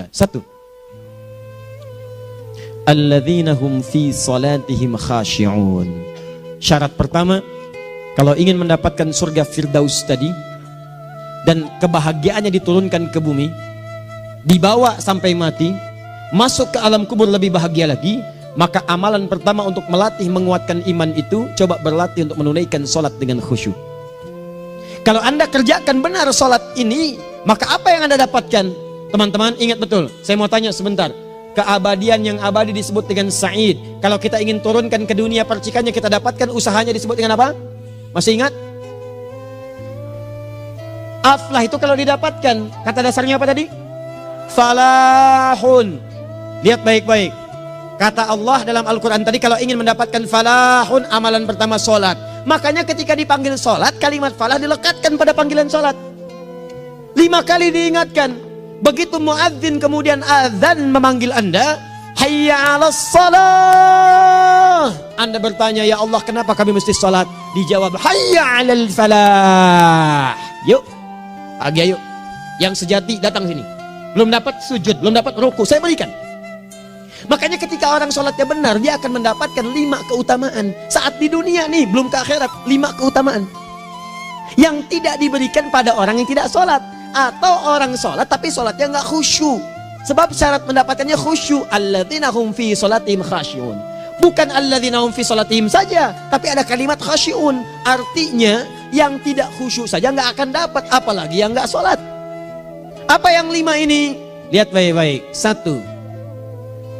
Satu, alladzina hum fi salatihim khashi'un. Syarat pertama, kalau ingin mendapatkan surga Firdaus tadi dan kebahagiaannya diturunkan ke bumi, dibawa sampai mati, masuk ke alam kubur lebih bahagia lagi, maka amalan pertama untuk melatih menguatkan iman itu, coba berlatih untuk menunaikan sholat dengan khusyuk. Kalau Anda kerjakan benar sholat ini, maka apa yang Anda dapatkan? Teman-teman ingat betul, saya mau tanya sebentar. Keabadian yang abadi disebut dengan sa'id. Kalau kita ingin turunkan ke dunia percikannya kita dapatkan, usahanya disebut dengan apa? Masih ingat? Aflah itu kalau didapatkan, kata dasarnya apa tadi? Falahun. Lihat baik-baik. Kata Allah dalam Al-Quran tadi, kalau ingin mendapatkan falahun, amalan pertama sholat. Makanya ketika dipanggil sholat, kalimat falah dilekatkan pada panggilan sholat. 5 kali diingatkan. Begitu muadzin kemudian azan memanggil Anda, hayya 'alas shalah. Anda bertanya, ya Allah kenapa kami mesti sholat? Dijawab, hayya 'alal falah. Yuk, pagi yuk. Yang sejati datang sini. Belum dapat sujud, belum dapat ruku, saya berikan. Makanya ketika orang sholatnya benar, dia akan mendapatkan 5 keutamaan. Saat di dunia nih, belum ke akhirat, 5 keutamaan yang tidak diberikan pada orang yang tidak sholat. Atau orang sholat tapi sholatnya nggak khusyuk. Sebab syarat mendapatkannya khusyuk. Alladzina hum fi sholatihim khasyi'un. Bukan alladzina hum fi sholatihim saja, tapi ada kalimat khasyi'un. Artinya yang tidak khusyuk saja nggak akan dapat, apalagi yang nggak sholat. Apa yang 5 ini? Lihat baik-baik. 1,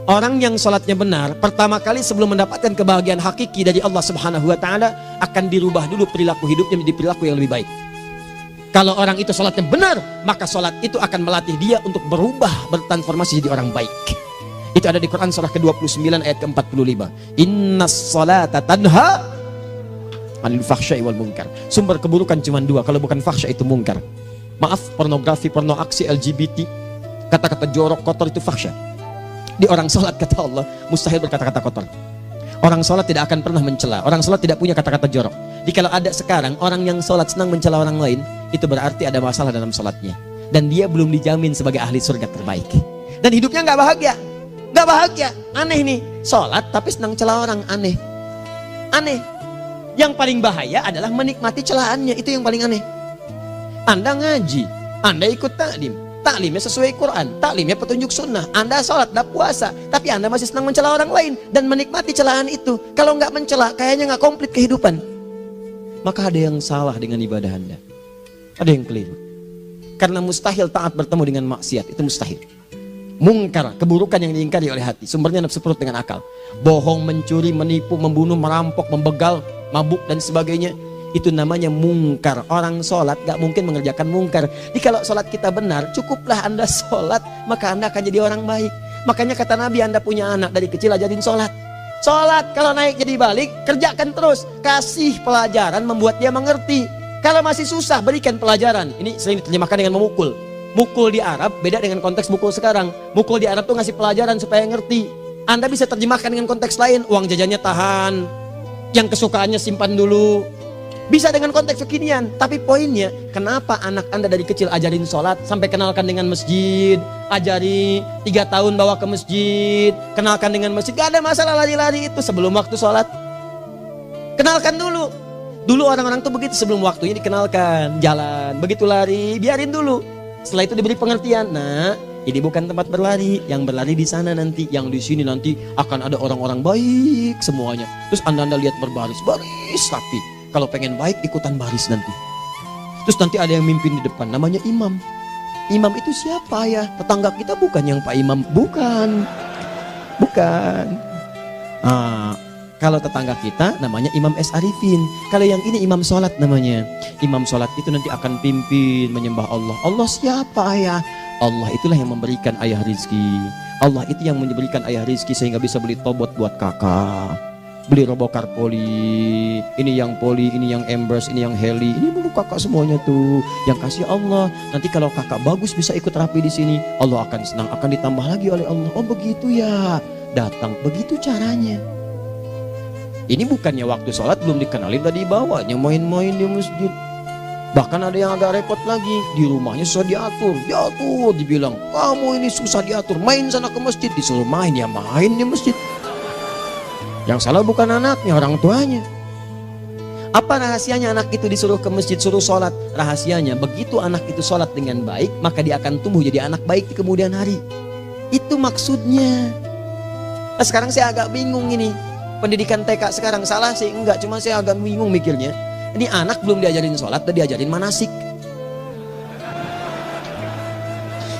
orang yang sholatnya benar, pertama kali sebelum mendapatkan kebahagiaan hakiki dari Allah Subhanahu wa Ta'ala, akan dirubah dulu perilaku hidupnya menjadi perilaku yang lebih baik. Kalau orang itu sholatnya benar, maka sholat itu akan melatih dia untuk berubah, bertransformasi jadi orang baik. Itu ada di Quran surah ke-29 ayat ke-45. Innas sholata tanha anil fahsya'i wal munkar. Sumber keburukan cuma 2, kalau bukan fahsya itu munkar. Maaf, pornografi, porno aksi, LGBT, kata-kata jorok, kotor itu fahsya. Di orang sholat kata Allah, mustahil berkata-kata kotor. Orang sholat tidak akan pernah mencela. Orang sholat tidak punya kata-kata jorok. Jadi kalau ada sekarang orang yang sholat senang mencela orang lain, itu berarti ada masalah dalam sholatnya. Dan dia belum dijamin sebagai ahli surga terbaik. Dan hidupnya nggak bahagia. Nggak bahagia. Aneh nih. Sholat tapi senang celah orang. Aneh. Aneh. Yang paling bahaya adalah menikmati celahannya. Itu yang paling aneh. Anda ngaji. Anda ikut taklim. Taklimnya sesuai Quran, taklimnya petunjuk sunnah. Anda sholat, Anda puasa, tapi Anda masih senang mencela orang lain dan menikmati celahan itu. Kalau nggak mencela, kayaknya nggak komplit kehidupan. Maka ada yang salah dengan ibadah Anda. Ada yang keliru. Karena mustahil taat bertemu dengan maksiat, itu mustahil. Mungkar, keburukan yang diingkari oleh hati, sumbernya nafsu perut dengan akal. Bohong, mencuri, menipu, membunuh, merampok, membegal, mabuk dan sebagainya. Itu namanya mungkar. Orang sholat gak mungkin mengerjakan mungkar. Jadi kalau sholat kita benar, cukuplah Anda sholat, maka Anda akan jadi orang baik. Makanya kata Nabi, Anda punya anak dari kecil ajarin sholat. Sholat, kalau naik jadi balik, kerjakan terus. Kasih pelajaran membuat dia mengerti. Kalau masih susah, berikan pelajaran. Ini sering diterjemahkan dengan memukul. Mukul di Arab beda dengan konteks mukul sekarang. Mukul di Arab tuh ngasih pelajaran supaya ngerti. Anda bisa terjemahkan dengan konteks lain. Uang jajannya tahan, yang kesukaannya simpan dulu. Bisa dengan konteks kekinian, tapi poinnya, kenapa anak Anda dari kecil ajarin sholat, sampai kenalkan dengan masjid, ajari 3 tahun bawa ke masjid, kenalkan dengan masjid, gak ada masalah lari-lari itu sebelum waktu sholat. Kenalkan dulu. Dulu orang-orang tuh begitu, sebelum waktunya dikenalkan, jalan, begitu lari, biarin dulu. Setelah itu diberi pengertian, nah ini bukan tempat berlari, yang berlari di sana nanti, yang di sini nanti akan ada orang-orang baik semuanya. Terus Anda lihat berbaris, baris rapi. Kalau pengen baik ikutan baris nanti. Terus nanti ada yang mimpin di depan, namanya imam. Imam itu siapa ya? Tetangga kita bukan yang Pak Imam, bukan. Bukan. Kalau tetangga kita namanya Imam S. Arifin. Kalau yang ini imam sholat namanya. Imam sholat itu nanti akan pimpin menyembah Allah. Allah siapa ya? Allah itulah yang memberikan ayah rizki. Allah itu yang memberikan ayah rizki sehingga bisa beli tobot buat kakak, beli robokar poli, ini yang poli, ini yang embers, ini yang heli, ini dulu kakak semuanya tuh yang kasih Allah. Nanti kalau kakak bagus bisa ikut rapi di sini, Allah akan senang, akan ditambah lagi oleh Allah. Oh begitu ya, datang begitu caranya. Ini bukannya waktu sholat belum dikenalin tadi bawanya main-main di masjid. Bahkan ada yang agak repot lagi, di rumahnya susah diatur, dibilang, kamu ini susah diatur, main sana ke masjid, disuruh main, ya main di masjid. Yang salah bukan anaknya, orang tuanya. Apa rahasianya anak itu disuruh ke masjid, suruh sholat? Rahasianya, begitu anak itu sholat dengan baik, maka dia akan tumbuh jadi anak baik di kemudian hari. Itu maksudnya. Nah, sekarang saya agak bingung ini, pendidikan TK sekarang salah sih? Enggak, cuma saya agak bingung mikirnya. Ini anak belum diajarin sholat, udah diajarin manasik.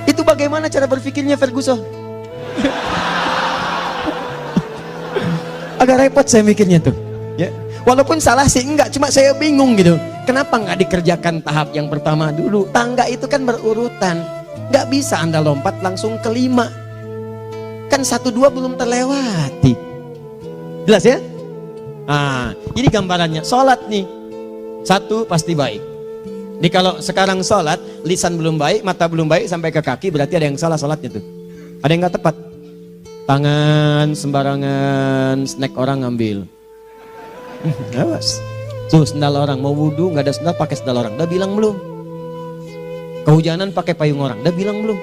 Itu bagaimana cara berpikirnya Ferguson? Agak repot saya mikirnya tuh. Ya, walaupun salah sih enggak, cuma saya bingung gitu. Kenapa nggak dikerjakan tahap yang pertama dulu? Tangga itu kan berurutan, nggak bisa Anda lompat langsung ke 5. Kan 1, 2 belum terlewati. Jelas ya? Nah, ini gambarannya. Sholat nih. 1 pasti baik. Jadi kalau sekarang sholat, lisan belum baik, mata belum baik, sampai ke kaki, berarti ada yang salah sholatnya tuh. Ada yang nggak tepat. Tangan sembarangan, snack orang ngambil. Awas. Tuh sendal orang, mau wudhu nggak ada sendal, pakai sendal orang. Udah bilang belum? Kehujanan pakai payung orang. Udah bilang belum?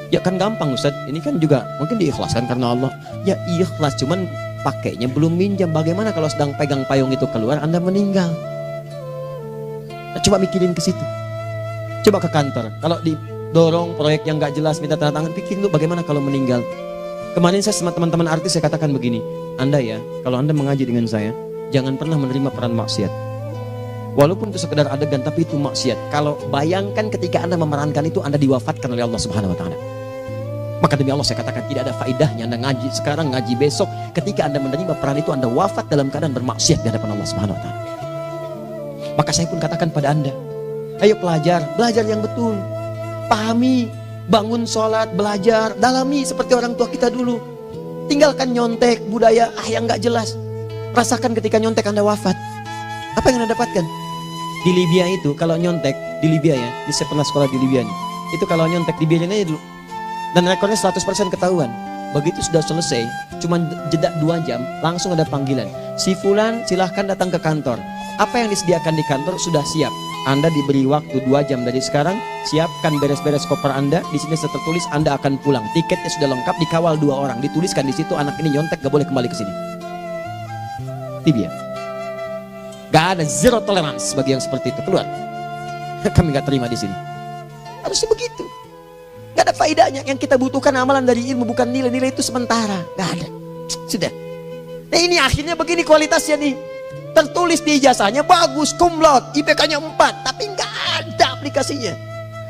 Ya kan gampang Ustaz. Ini kan juga mungkin diikhlaskan karena Allah. Ya ikhlas, cuman pakainya belum minjam. Bagaimana kalau sedang pegang payung itu keluar, Anda meninggal? Nah, coba mikirin ke situ. Coba ke kantor. Kalau didorong proyek yang nggak jelas, minta tanda tangan, pikirin dulu bagaimana kalau meninggal. Kemarin saya sama teman-teman artis saya katakan begini, Anda ya, kalau Anda mengaji dengan saya, jangan pernah menerima peran maksiat. Walaupun itu sekedar adegan, tapi itu maksiat. Kalau bayangkan ketika Anda memerankan itu, Anda diwafatkan oleh Allah Subhanahu Wa Taala. Maka demi Allah saya katakan tidak ada faedahnya Anda ngaji sekarang, ngaji besok. Ketika Anda menerima peran itu, Anda wafat dalam keadaan bermaksiat di hadapan Allah Subhanahu Wa Taala. Maka saya pun katakan pada Anda, ayo belajar yang betul. Pahami, bangun sholat, belajar, dalami seperti orang tua kita dulu. Tinggalkan nyontek, budaya yang gak jelas. Rasakan ketika nyontek Anda wafat. Apa yang Anda dapatkan? Di Libya itu, kalau nyontek, di Libya ya, saya pernah sekolah di Libya nih. Itu kalau nyontek, dibiarin aja dulu. Dan rekornya 100% ketahuan. Begitu sudah selesai, cuma jeda 2 jam, langsung ada panggilan. Si Fulan silahkan datang ke kantor. Apa yang disediakan di kantor sudah siap. Anda diberi waktu 2 jam dari sekarang, siapkan beres-beres koper Anda. Di sini tertulis Anda akan pulang. Tiketnya sudah lengkap, dikawal 2 orang. Dituliskan di situ anak ini nyontek gak boleh kembali ke sini. Libya. Gak ada, zero tolerance bagi yang seperti itu. Keluar. Kami gak terima di sini. Harusnya begitu. Gak ada faedahnya. Yang kita butuhkan amalan dari ilmu, bukan nilai-nilai itu sementara. Gak ada. Sudah. Nah ini akhirnya begini kualitasnya nih. Tertulis di ijazahnya bagus, cum laude, IPK-nya 4, tapi nggak ada aplikasinya.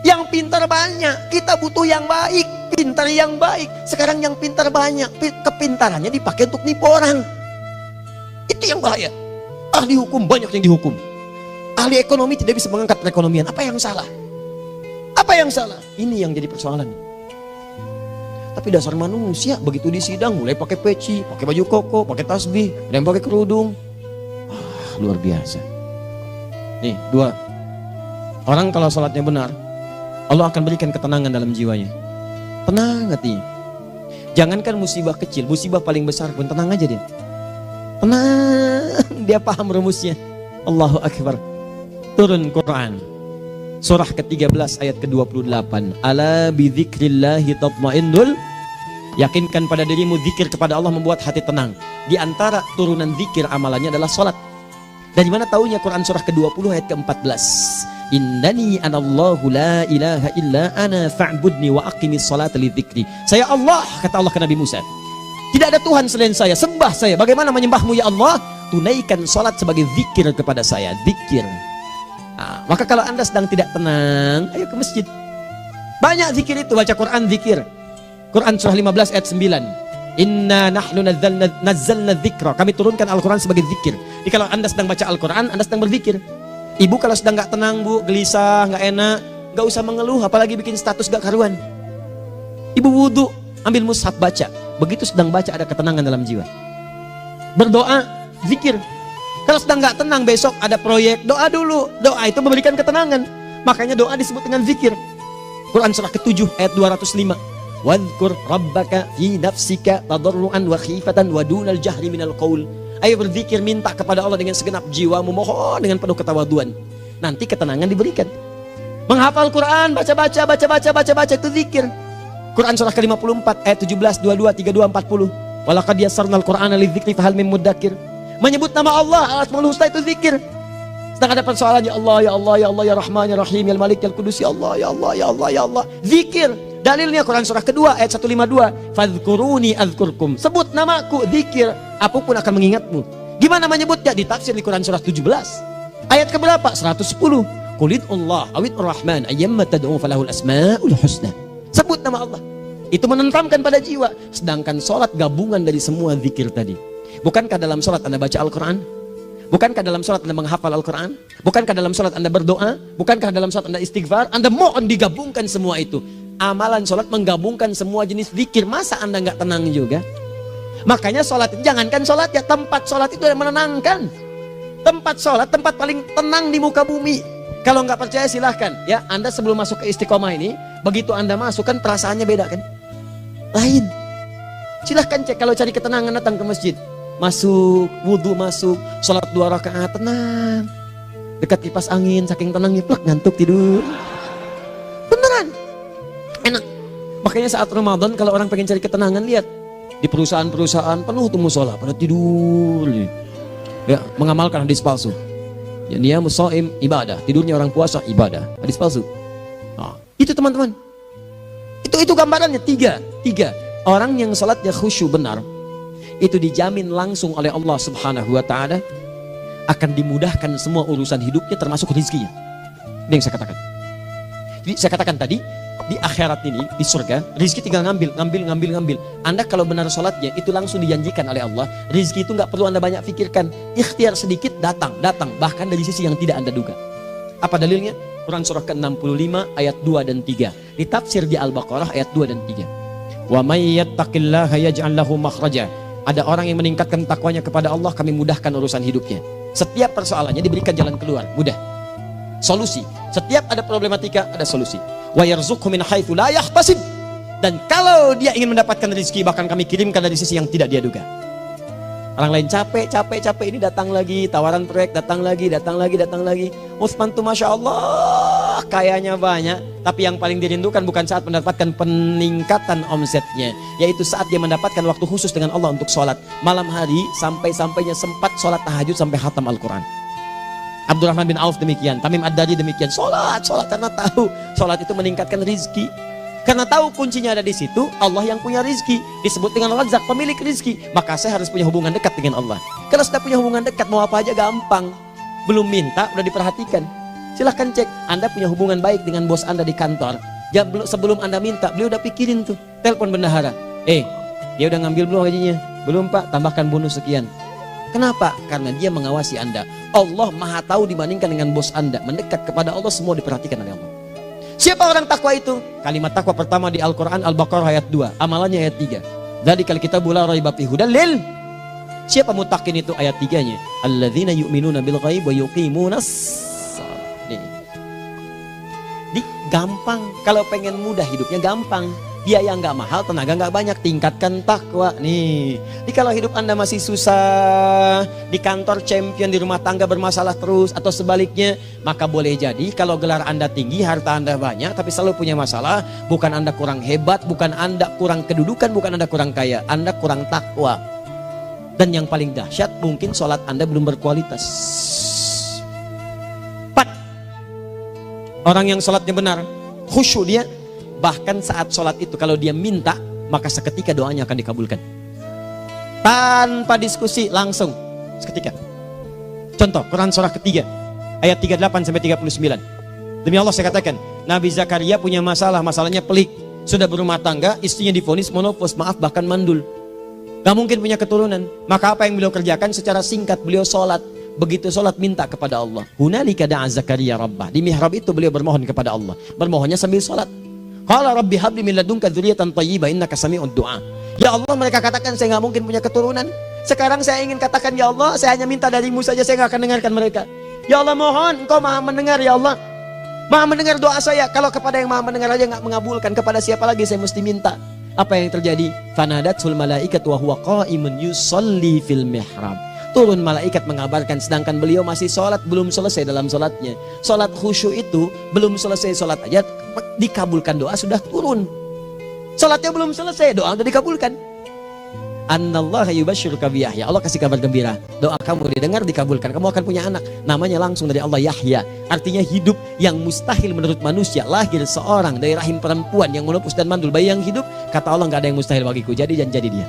Yang pintar banyak, kita butuh yang baik, pintar yang baik. Sekarang yang pintar banyak, kepintarannya dipakai untuk nipu orang. Itu yang bahaya. Ahli hukum banyak yang dihukum. Ahli ekonomi tidak bisa mengangkat perekonomian. Apa yang salah? Apa yang salah? Ini yang jadi persoalan. Tapi dasar manusia begitu di sidang mulai pakai peci, pakai baju koko, pakai tasbih, ada yang pakai kerudung. Luar biasa. Nih 2. Orang kalau sholatnya benar, Allah akan berikan ketenangan dalam jiwanya. Tenang hatinya. Jangankan musibah kecil, musibah paling besar pun tenang aja dia. Tenang, dia paham rumusnya. Allahu Akbar. Turun Quran. Surah ke-13 ayat ke-28. Ala bidzikrillahi tatmainnul. Yakinkan pada dirimu, zikir kepada Allah membuat hati tenang. Di antara turunan zikir amalannya adalah sholat. Dari mana taunya? Quran surah ke-20 ayat ke-14. Innani anallahu la ilaha illa ana fa'budni wa aqimis salata lidzikri. Saya Allah, kata Allah ke Nabi Musa. Tidak ada Tuhan selain saya, sembah saya. Bagaimana menyembahmu ya Allah? Tunaikan salat sebagai zikir kepada saya, zikir. Nah, maka kalau Anda sedang tidak tenang, ayo ke masjid. Banyak zikir itu, baca Quran zikir. Quran surah 15 ayat 9. Inna nahnu nazzalna dzikra. Kami turunkan Al-Quran sebagai zikir. Jadi kalau Anda sedang baca Al-Quran, Anda sedang berzikir. Ibu kalau sedang gak tenang, Bu, gelisah, gak enak, gak usah mengeluh, apalagi bikin status gak karuan. Ibu wudhu, ambil mushaf baca. Begitu sedang baca ada ketenangan dalam jiwa. Berdoa, zikir. Kalau sedang gak tenang, besok ada proyek, doa dulu. Doa itu memberikan ketenangan. Makanya doa disebut dengan zikir. Quran surah ke-7 ayat 205. Wadhkur rabbaka fi nafsika tadarruan wa khifatan wa dunal jahri minal qaul. Ayo berzikir, minta kepada Allah dengan segenap jiwamu, mohon dengan penuh ketawaduan. nanti ketenangan diberikan. Menghafal Quran, baca itu zikir. Quran surah ke-54 ayat 17, 22, 32, 40. Walaqad yassarnal Qur'ana lidzikri fahal mim mudzakir. Menyebut nama Allah, Al-Asmaul Husna itu zikir. Sedang ada persoalan, ya Allah, ya Allah, ya Allah, ya Rahman, ya Rahim, ya Malik, ya Qudus, ya Allah, ya Allah, ya Allah, ya Allah. Zikir. Dalilnya Quran surah kedua ayat 152. Fadhkuruni adzkurkum. Sebut namaku, zikir. Apapun akan mengingatmu. Gimana menyebutnya? Ditafsir di Quran surah 17. Ayat keberapa? 110. Qulidullah awid rahman ayyamma tad'u falahul asmaul husna. Sebut nama Allah. Itu menenteramkan pada jiwa. Sedangkan sholat gabungan dari semua zikir tadi. Bukankah dalam sholat Anda baca Al-Quran? Bukankah dalam sholat Anda menghafal Al-Quran? Bukankah dalam sholat Anda berdoa? Bukankah dalam sholat Anda istighfar? Anda mohon digabungkan semua itu. Amalan sholat menggabungkan semua jenis zikir. Masa Anda nggak tenang juga? Makanya sholat, jangankan sholat ya, tempat sholat itu yang menenangkan. Tempat sholat, tempat paling tenang di muka bumi. Kalau nggak percaya silahkan ya, Anda sebelum masuk ke Istiqomah ini, begitu Anda masuk kan perasaannya beda kan? Lain. Silahkan cek, kalau cari ketenangan datang ke masjid. Masuk, wudhu masuk, sholat 2 rakaat, tenang. Dekat kipas angin, saking tenangnya, plak, ngantuk tidur. Beneran. Enak. Makanya saat Ramadan kalau orang pengen cari ketenangan, lihat. Di perusahaan-perusahaan penuh tuh musola, pada tidur. Ya, mengamalkan hadis palsu. Ya, dia musoim ibadah, tidurnya orang puasa ibadah, hadis palsu. Nah, itu teman-teman. Itu gambarannya tiga. Orang yang salatnya khusyuk benar, itu dijamin langsung oleh Allah Subhanahu wa taala akan dimudahkan semua urusan hidupnya termasuk rezekinya. Ini yang saya katakan. Jadi saya katakan tadi, di akhirat ini, di surga, rezeki tinggal ngambil. Anda kalau benar sholatnya, itu langsung dijanjikan oleh Allah. Rezeki itu nggak perlu Anda banyak pikirkan. Ikhtiar sedikit, datang. Bahkan dari sisi yang tidak Anda duga. Apa dalilnya? Quran surah ke-65 ayat 2 dan 3. Ditafsir di Al-Baqarah ayat 2 dan 3. Wa may yattaqillaha yaj'al lahu makhraja. Ada orang yang meningkatkan takwanya kepada Allah, kami mudahkan urusan hidupnya. Setiap persoalannya diberikan jalan keluar, mudah. Solusi. Setiap ada problematika, ada solusi. Wa yarzuqhu min haitsu la yahtasib. Dan kalau dia ingin mendapatkan rezeki, bahkan kami kirimkan dari sisi yang tidak dia duga. Orang lain capek ini datang lagi, tawaran proyek datang lagi. Utsman tuh Masya Allah kayanya banyak, tapi yang paling dirindukan bukan saat mendapatkan peningkatan omsetnya, yaitu saat dia mendapatkan waktu khusus dengan Allah untuk sholat malam hari, sampai-sampainya sempat sholat tahajud sampai khatam Al-Quran. Abdurrahman bin Auf demikian, Tamim Ad-Dari demikian, sholat karena tahu sholat itu meningkatkan rizki. Karena tahu kuncinya ada di situ, Allah yang punya rizki, disebut dengan Razak, pemilik rizki. Maka saya harus punya hubungan dekat dengan Allah. Kalau sudah punya hubungan dekat, mau apa aja gampang. Belum minta, udah diperhatikan. Silahkan cek, Anda punya hubungan baik dengan bos Anda di kantor. Sebelum Anda minta, beliau udah pikirin tuh, telepon bendahara. Dia udah ngambil belum gajinya? Belum Pak, tambahkan bonus sekian. Kenapa? Karena dia mengawasi Anda. Allah maha tahu dibandingkan dengan bos Anda. Mendekat kepada Allah, semua diperhatikan oleh Allah. Siapa orang takwa itu? Kalimat takwa pertama di Al-Quran Al-Baqarah ayat 2, amalannya ayat 3. Dzalikal kitabu la raiba fihi hudal lil. Siapa mutakin itu? Ayat 3-nya. Alladzina yu'minuna bil ghaib wa yuqimunas shalah. Di gampang. Kalau pengen mudah hidupnya gampang. Biaya nggak mahal, tenaga nggak banyak, tingkatkan takwa nih. Jadi kalau hidup Anda masih susah, di kantor champion, di rumah tangga bermasalah terus, atau sebaliknya, maka boleh jadi kalau gelar Anda tinggi, harta Anda banyak, tapi selalu punya masalah. Bukan Anda kurang hebat, bukan Anda kurang kedudukan, bukan Anda kurang kaya, Anda kurang takwa. Dan yang paling dahsyat, mungkin sholat Anda belum berkualitas. 4. Orang yang sholatnya benar, khusyuk dia. Bahkan saat sholat itu kalau dia minta, maka seketika doanya akan dikabulkan. Tanpa diskusi, langsung seketika. Contoh, Quran surah ketiga ayat 38 sampai 39. Demi Allah saya katakan, Nabi Zakaria punya masalah, masalahnya pelik. Sudah berumah tangga, istrinya divonis monopos, maaf bahkan mandul. Gak mungkin punya keturunan. Maka apa yang beliau kerjakan? Secara singkat beliau sholat. Begitu sholat minta kepada Allah. Hunalika da'a Zakaria rabbah. Di mihrab itu beliau bermohon kepada Allah. Bermohonnya sambil sholat. Qala rabbi habli min ladunka dzurriyyatan thayyibah innaka sami'ud du'a. Ya Allah, mereka katakan saya nggak mungkin punya keturunan. Sekarang saya ingin katakan, ya Allah, saya hanya minta darimu saja, saya nggak akan dengarkan mereka. Ya Allah, mohon engkau maha mendengar, ya Allah. Maha mendengar doa saya. Kalau kepada yang maha mendengar aja nggak mengabulkan, kepada siapa lagi saya mesti minta? Apa yang terjadi? Fanadatul malaikatu wa huwa qa'imun yusalli fil mihrab. turun malaikat mengabarkan, sedangkan beliau masih sholat, belum selesai dalam sholatnya. Sholat khusyuk itu belum selesai sholat aja dikabulkan, doa sudah turun. Sholatnya belum selesai, doa sudah dikabulkan. Annallaha yubashshiruka bi Yahya. Allah kasih kabar gembira, doa kamu didengar, dikabulkan, kamu akan punya anak, namanya langsung dari Allah Yahya. Artinya hidup yang mustahil menurut manusia, lahir seorang dari rahim perempuan yang menepus dan mandul, bayi yang hidup, kata Allah nggak ada yang mustahil bagiku, jadi dan jadi dia.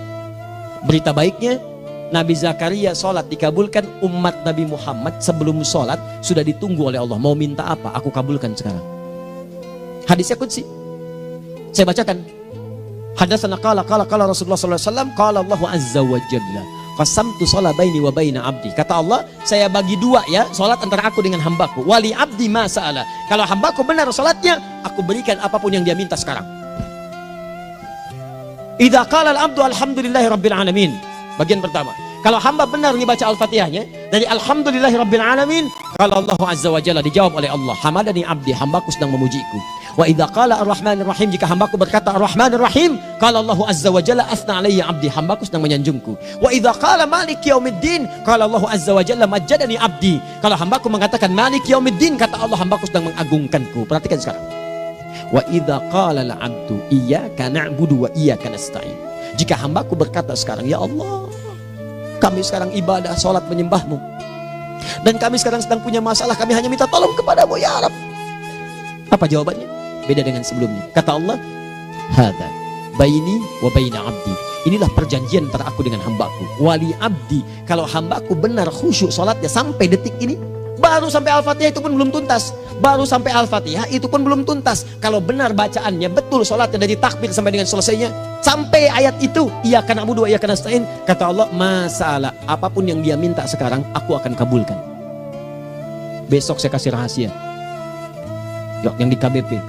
Berita baiknya, Nabi Zakaria sholat dikabulkan. Umat Nabi Muhammad sebelum sholat sudah ditunggu oleh Allah, mau minta apa aku kabulkan sekarang. Hadisnya qudsi, saya bacakan. Hadatsana qala Rasulullah sallallahu alaihi wasallam qala Allahu azza wa jalla qasamtu shalah baini wa baina abdi. Kata Allah, saya bagi dua ya salat antara aku dengan hambaku. Wali abdi ma sa'ala. Kalau hambaku benar salatnya, aku berikan apapun yang dia minta sekarang. Idza qala al-abdu alhamdulillahi rabbil alamin. Bagian pertama, kalau hamba benar nih baca Al-Fatihahnya dari alhamdulillahi rabbil alamin, kalau Allah azza wa jalla dijawab oleh Allah, hamadani abdi, hambaku sedang memujiku. Wa idza qala ar-rahmanir rahim, jika hambaku berkata ar-rahmanir rahim, qala Allah azza wa jalla athna alayya abdi, hambaku sedang menyanjungku. Wa idza qala maliki yaumiddin, qala Allah azza wa jalla majjadani abdi, kalau hambaku mengatakan maliki yaumiddin, kata Allah hambaku sedang mengagungkanku. Perhatikan sekarang. Wa idza qala al-'abdu iyyaka na'budu wa iyyaka nasta'in, jika hambaku berkata sekarang, ya Allah, kami sekarang ibadah, salat menyembahmu, dan kami sekarang sedang punya masalah, kami hanya minta tolong kepadamu ya Rabb. Apa jawabannya? Beda dengan sebelumnya. Kata Allah, hadza baini wa baina abdi, inilah perjanjian antara aku dengan hambaku. Wali abdi, kalau hambaku benar khusyuk salatnya sampai detik ini, baru sampai Al-Fatihah itu pun belum tuntas, baru sampai Al-Fatihah itu pun belum tuntas. Kalau benar bacaannya betul, salatnya dari takbir sampai dengan selesainya, sampai ayat itu iyyaka na'budu wa iyyaka nasta'in, kata Allah, masalah apapun yang dia minta sekarang aku akan kabulkan. Besok saya kasih rahasia yang di KBP,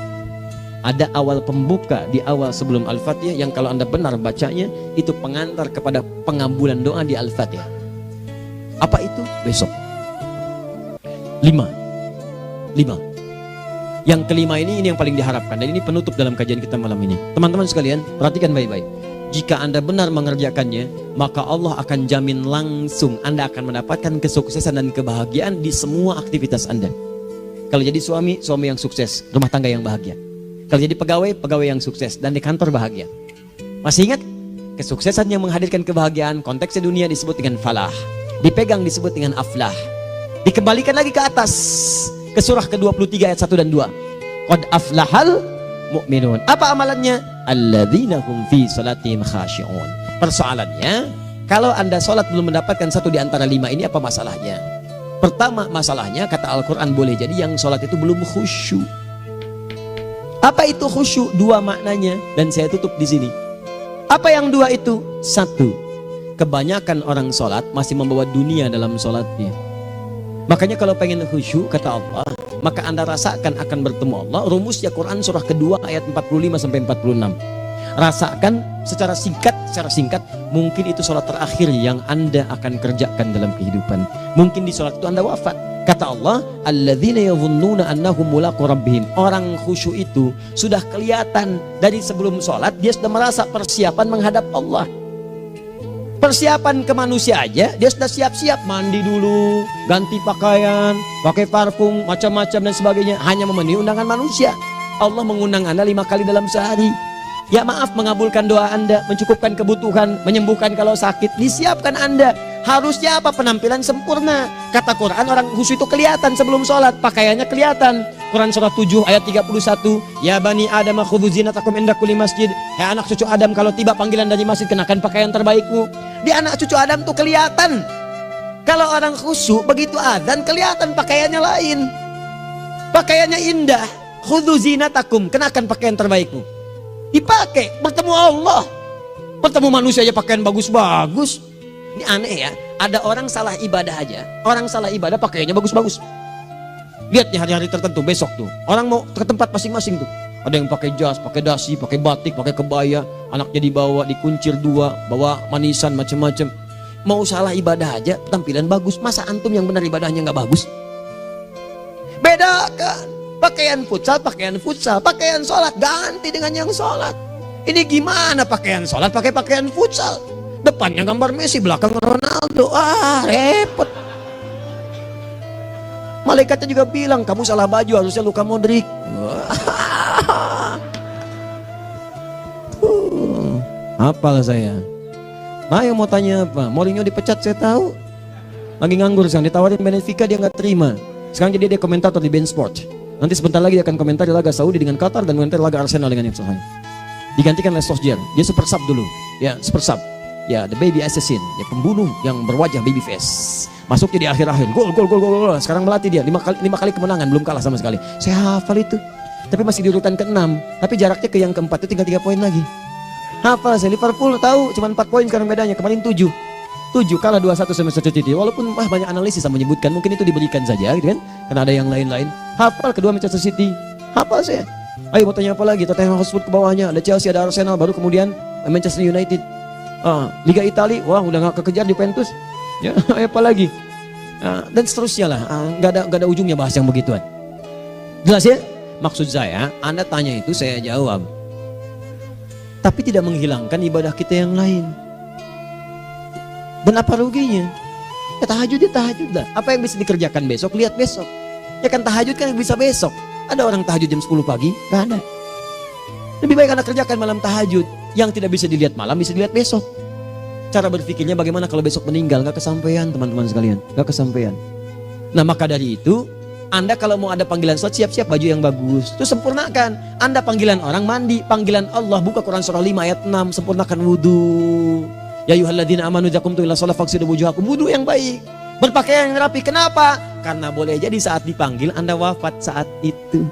ada awal pembuka di awal sebelum Al-Fatihah yang kalau Anda benar bacanya itu pengantar kepada pengabulan doa di Al-Fatihah. Apa itu? Besok. 5. Yang kelima ini yang paling diharapkan, dan ini penutup dalam kajian kita malam ini. Teman-teman sekalian, perhatikan baik-baik. Jika Anda benar mengerjakannya, maka Allah akan jamin langsung Anda akan mendapatkan kesuksesan dan kebahagiaan di semua aktivitas Anda. Kalau jadi suami, suami yang sukses, rumah tangga yang bahagia. Kalau jadi pegawai, pegawai yang sukses, dan di kantor bahagia. Masih ingat? Kesuksesan yang menghadirkan kebahagiaan, konteksnya dunia disebut dengan falah, dipegang disebut dengan aflah. Dikembalikan lagi ke atas, ke surah ke-23 ayat 1 dan 2. Qad aflahal mu'minun. Apa amalannya? Alladzina hum fi salatihim khashi'un. Persoalannya, kalau Anda salat belum mendapatkan satu di antara 5 ini, apa masalahnya? Pertama masalahnya, kata Al-Quran, boleh jadi yang sholat itu belum khusyuk. Apa itu khusyuk? 2 maknanya, dan saya tutup di sini. Apa yang 2 itu? 1, kebanyakan orang sholat masih membawa dunia dalam sholatnya. Makanya kalau pengen khusyuk, kata Allah, maka Anda rasakan akan bertemu Allah. Rumusnya Quran surah kedua ayat 45-46. Rasakan secara singkat, mungkin itu sholat terakhir yang Anda akan kerjakan dalam kehidupan. Mungkin di sholat itu Anda wafat. Kata Allah, alladzina yadhunnuna annahum mulaqu rabbihim. Orang khusyuk itu sudah kelihatan dari sebelum sholat, dia sudah merasa persiapan menghadap Allah. Persiapan ke manusia aja, dia sudah siap-siap, mandi dulu, ganti pakaian, pakai parfum, macam-macam dan sebagainya, hanya memenuhi undangan manusia. Allah mengundang Anda 5 kali dalam sehari. Ya maaf, mengabulkan doa Anda, mencukupkan kebutuhan, menyembuhkan kalau sakit, disiapkan Anda. Harusnya apa? Penampilan sempurna. Kata Quran, orang khusyuk itu kelihatan sebelum sholat, pakaiannya kelihatan. Quran surah 7 ayat 31, ya bani Adam khudhu zinatakum inda kulli masjid. Hai anak cucu Adam, kalau tiba panggilan dari masjid, kenakan pakaian terbaikmu. Di anak cucu Adam tuh kelihatan. Kalau orang khusyuk, begitu adzan kelihatan pakaiannya lain. Pakaiannya indah. Khudhu zinatakum, kenakan pakaian terbaikmu. Dipakai, bertemu Allah. Bertemu manusia aja pakaian bagus-bagus. Ini aneh ya, ada orang salah ibadah aja. Orang salah ibadah pakaiannya bagus-bagus. Lihat nih hari-hari tertentu, besok tuh orang mau ke tempat masing-masing tuh. Ada yang pakai jas, pakai dasi, pakai batik, pakai kebaya. Anaknya dibawa, dikuncir 2, bawa manisan macam-macam. Mau salah ibadah aja, tampilan bagus. Masa antum yang benar ibadahnya nggak bagus? Bedakan. Pakaian futsal, pakaian sholat ganti dengan yang sholat. Ini gimana pakaian sholat pakai pakaian futsal? Depannya gambar Messi, belakang Ronaldo. Ronaldo, repot. Malaikatnya juga bilang, kamu salah baju, harusnya Luka Modric. Apalah saya. Nah, yang mau tanya apa? Mourinho dipecat saya tahu. Lagi nganggur sekarang, ditawarin Benfica dia nggak terima. Sekarang jadi dia komentator di Bein Sport. Nanti sebentar lagi dia akan komentar di laga Saudi dengan Qatar dan komentar laga Arsenal dengan yang Sahih. Digantikan oleh Solskjaer. Dia super sub dulu. Ya, super sub. Ya, the baby assassin, ya pembunuh yang berwajah baby face. Masuknya di akhir-akhir, gol. Sekarang melatih dia 5 kali kemenangan, belum kalah sama sekali. Saya hafal itu. Tapi masih di urutan ke-6, tapi jaraknya ke yang keempat itu tinggal 3 poin lagi. Hafal saya. Liverpool tahu cuma 4 poin sekarang bedanya, kemarin 7 kalah 2-1 sama Manchester City. Walaupun banyak analisis yang menyebutkan mungkin itu diberikan saja gitu kan, karena ada yang lain-lain. Hafal kedua Manchester City. Hafal saya. Ayo mau tanya apa lagi? Tottenham Hotspur ke bawahnya, ada Chelsea, ada Arsenal, baru kemudian Manchester United. Liga Italia, wah udah gak kekejar Juventus. Ya, apa lagi? Dan seterusnya lah. Gak ada ujungnya bahas yang begituan. Jelas ya? Maksud saya, Anda tanya itu saya jawab. Tapi tidak menghilangkan ibadah kita yang lain. Dan apa ruginya? Ya tahajud lah. Apa yang bisa dikerjakan besok, lihat besok. Ya kan tahajud kan bisa besok. Ada orang tahajud jam 10 pagi? Gak ada. Lebih baik Anda kerjakan malam tahajud. Yang tidak bisa dilihat malam bisa dilihat besok. Cara berpikirnya bagaimana kalau besok meninggal? Gak kesampaian teman-teman sekalian. Gak kesampaian. Nah maka dari itu, Anda kalau mau ada panggilan sholat, siap-siap baju yang bagus. Itu sempurnakan. Anda panggilan orang mandi, panggilan Allah, buka Quran surah 5 ayat 6, sempurnakan wudu. Ya ayyuhalladzina amanu idza qumtum ila shalah faghsilu wujuhakum, wudu yang baik. Berpakaian yang rapi. Kenapa? Karena boleh jadi saat dipanggil Anda wafat saat itu.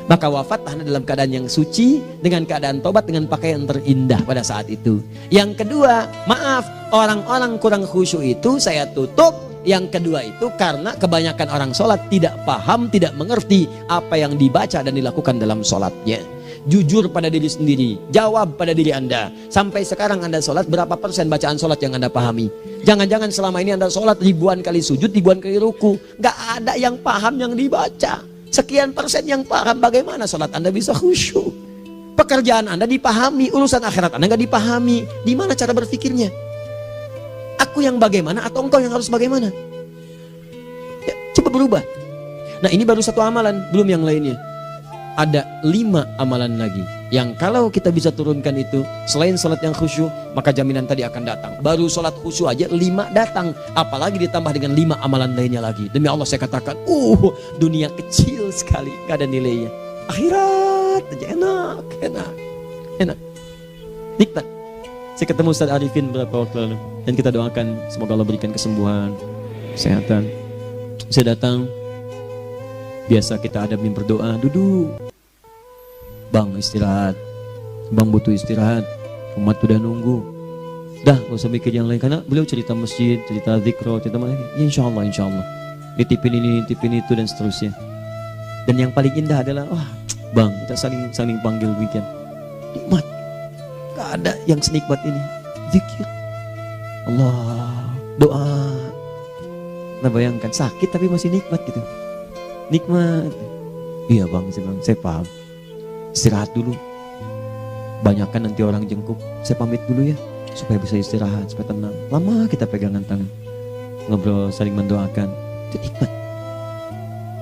Maka wafat Anda dalam keadaan yang suci, dengan keadaan tobat, dengan pakaian terindah pada saat itu. Yang kedua, maaf, orang-orang kurang khusyuk itu saya tutup. Yang kedua itu karena kebanyakan orang sholat tidak paham, tidak mengerti apa yang dibaca dan dilakukan dalam sholatnya. Jujur pada diri sendiri, jawab pada diri Anda. Sampai sekarang Anda sholat, berapa persen bacaan sholat yang Anda pahami? Jangan-jangan selama ini Anda sholat ribuan kali sujud, ribuan kali ruku, gak ada yang paham yang dibaca. Sekian persen yang paham, bagaimana sholat Anda bisa khusyuk? Pekerjaan Anda dipahami, urusan akhirat Anda gak dipahami. Di mana cara berpikirnya? Aku yang bagaimana atau engkau yang harus bagaimana? Ya, coba berubah. Nah ini baru satu amalan, belum yang lainnya. Ada 5 amalan lagi yang kalau kita bisa turunkan itu, selain sholat yang khusyuk, maka jaminan tadi akan datang. Baru sholat khusyuk aja 5 datang, apalagi ditambah dengan 5 amalan lainnya lagi. Demi Allah saya katakan, dunia kecil sekali, gak ada nilainya. Akhirat aja enak, nikmat. Saya ketemu Ustaz Arifin beberapa waktu lalu, dan kita doakan semoga Allah berikan kesembuhan, kesehatan. Saya datang, biasa kita adamin berdoa, duduk. Bang istirahat, bang butuh istirahat, umat udah nunggu. Dah gak usah mikir yang lain, karena beliau cerita masjid, cerita zikro, cerita mana. Ya insya Allah. Nitipin ini, nitipin itu dan seterusnya. Dan yang paling indah adalah, bang kita saling panggil weekend. Nikmat, gak ada yang senikmat ini. Zikir, Allah, doa. Nah bayangkan sakit tapi masih nikmat gitu. Nikmat. Iya bang, saya paham. Istirahat dulu. Banyakkan nanti orang jengkuk. Saya pamit dulu ya, supaya bisa istirahat, supaya tenang. Lama kita pegangan tangan, ngobrol, saling mendoakan. Itu nikmat.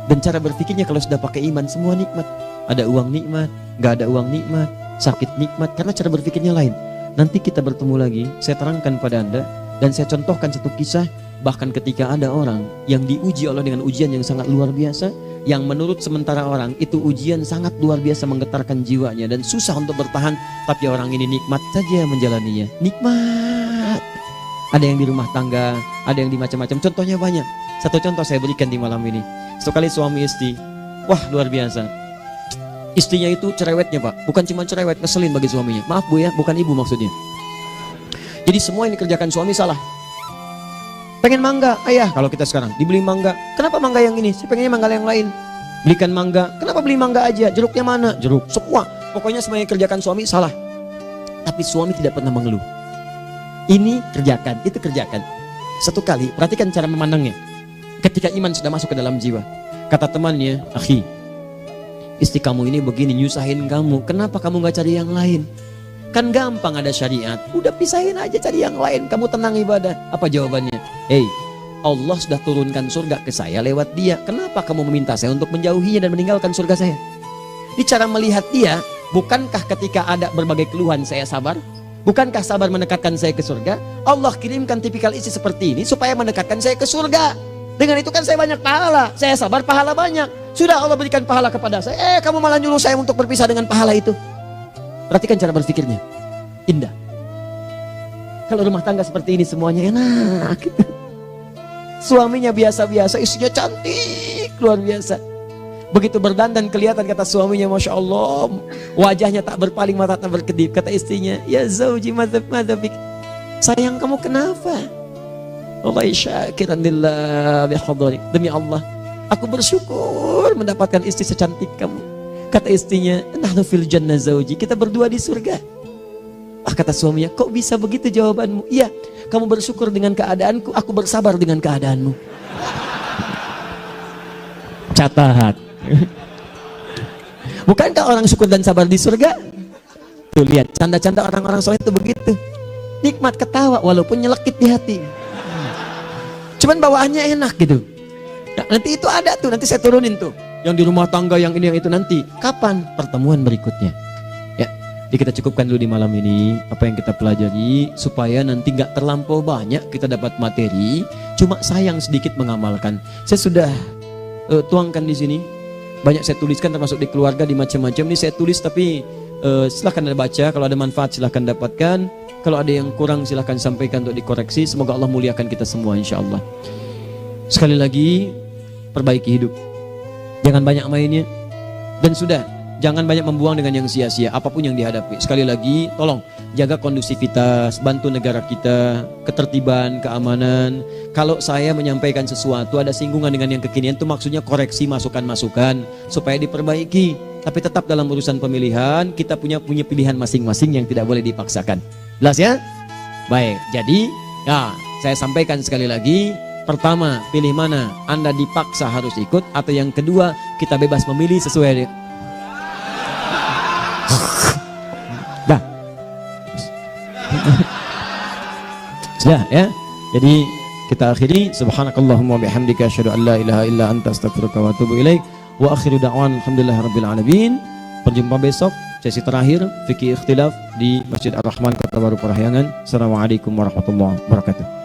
Dan cara berpikirnya kalau sudah pakai iman, semua nikmat. Ada uang nikmat, gak ada uang nikmat, sakit nikmat. Karena cara berpikirnya lain. Nanti kita bertemu lagi, saya terangkan pada Anda. Dan saya contohkan satu kisah. Bahkan ketika ada orang yang diuji Allah dengan ujian yang sangat luar biasa, yang menurut sementara orang itu ujian sangat luar biasa menggetarkan jiwanya dan susah untuk bertahan, tapi orang ini nikmat saja menjalaninya. Nikmat. Ada yang di rumah tangga, ada yang di macam-macam. Contohnya banyak. Satu contoh saya berikan di malam ini. Sekali suami istri, wah luar biasa. Istrinya itu cerewetnya Pak, bukan cuma cerewet, ngeselin bagi suaminya. Maaf Bu ya, bukan ibu maksudnya. Jadi semua yang dikerjakan suami salah. Pengen mangga, ayah kalau kita sekarang dibeli mangga. Kenapa mangga yang ini? Saya pengennya mangga yang lain. Belikan mangga. Kenapa beli mangga aja? Jeruknya mana? Jeruk. Semua. Pokoknya semua yang kerjakan suami salah. Tapi suami tidak pernah mengeluh. Ini kerjakan, itu kerjakan. Satu kali, perhatikan cara memandangnya. Ketika iman sudah masuk ke dalam jiwa. Kata temannya, akhi, istri kamu ini begini, nyusahin kamu. Kenapa kamu gak cari yang lain? Kan gampang ada syariat. Udah pisahin aja, cari yang lain. Kamu tenang ibadah. Apa jawabannya? Hey, Allah sudah turunkan surga ke saya lewat dia. Kenapa kamu meminta saya untuk menjauhinya dan meninggalkan surga saya? Di cara melihat dia, bukankah ketika ada berbagai keluhan saya sabar? Bukankah sabar mendekatkan saya ke surga? Allah kirimkan tipikal istri seperti ini supaya mendekatkan saya ke surga. Dengan itu kan saya banyak pahala. Saya sabar, pahala banyak. Sudah Allah berikan pahala kepada saya. Kamu malah nyuruh saya untuk berpisah dengan pahala itu. Perhatikan cara berpikirnya, indah. Kalau rumah tangga seperti ini semuanya enak gitu. Suaminya biasa-biasa, istrinya cantik, luar biasa. Begitu berdandan kelihatan kata suaminya, Masya Allah, wajahnya tak berpaling, mata tak berkedip. Kata istrinya, ya zauji madhabik, sayang kamu kenapa? Wallahi syakiran lillah bihadari. Demi Allah, aku bersyukur mendapatkan istri secantik kamu. Kata istrinya, nahnu fil jannah zauji, kita berdua di surga. Kata suaminya, kok bisa begitu jawabanmu? Iya, kamu bersyukur dengan keadaanku, aku bersabar dengan keadaanmu. Catat. Bukankah orang syukur dan sabar di surga? Tuh lihat, canda-canda orang-orang soleh itu begitu. Nikmat ketawa walaupun nyelekit di hati. Cuman bawaannya enak gitu. Nah, nanti itu ada tuh, nanti saya turunin tuh. Yang di rumah tangga, yang ini, yang itu nanti. Kapan? Pertemuan berikutnya. Ya, jadi kita cukupkan dulu di malam ini apa yang kita pelajari supaya nanti nggak terlampau banyak kita dapat materi. Cuma sayang sedikit mengamalkan. Saya sudah tuangkan di sini. Banyak saya tuliskan termasuk di keluarga, di macam-macam. Ini saya tulis tapi silahkan Anda baca. Kalau ada manfaat silahkan dapatkan. Kalau ada yang kurang silahkan sampaikan untuk dikoreksi. Semoga Allah muliakan kita semua insya Allah. Sekali lagi, perbaiki hidup. Jangan banyak mainnya. Dan sudah, jangan banyak membuang dengan yang sia-sia apapun yang dihadapi. Sekali lagi, tolong jaga kondusivitas, bantu negara kita, ketertiban, keamanan. Kalau saya menyampaikan sesuatu ada singgungan dengan yang kekinian, itu maksudnya koreksi masukan-masukan supaya diperbaiki. Tapi tetap dalam urusan pemilihan kita punya pilihan masing-masing yang tidak boleh dipaksakan. Jelas ya? Baik, jadi ya saya sampaikan sekali lagi. Pertama, pilih mana? Anda dipaksa harus ikut, atau yang kedua, kita bebas memilih sesuai. Dah. Sudah ya. Jadi kita akhiri. Subhanakallahumma bihamdika asyhadu an la ilaha illa anta astaghfiruka wa atubu ilaik. Wa akhiru da'wan alhamdulillahirabbil alamin. Berjumpa besok sesi terakhir fikih ikhtilaf di Masjid Ar-Rahman Kota Baru Parahyangan. Assalamualaikum warahmatullahi wabarakatuh.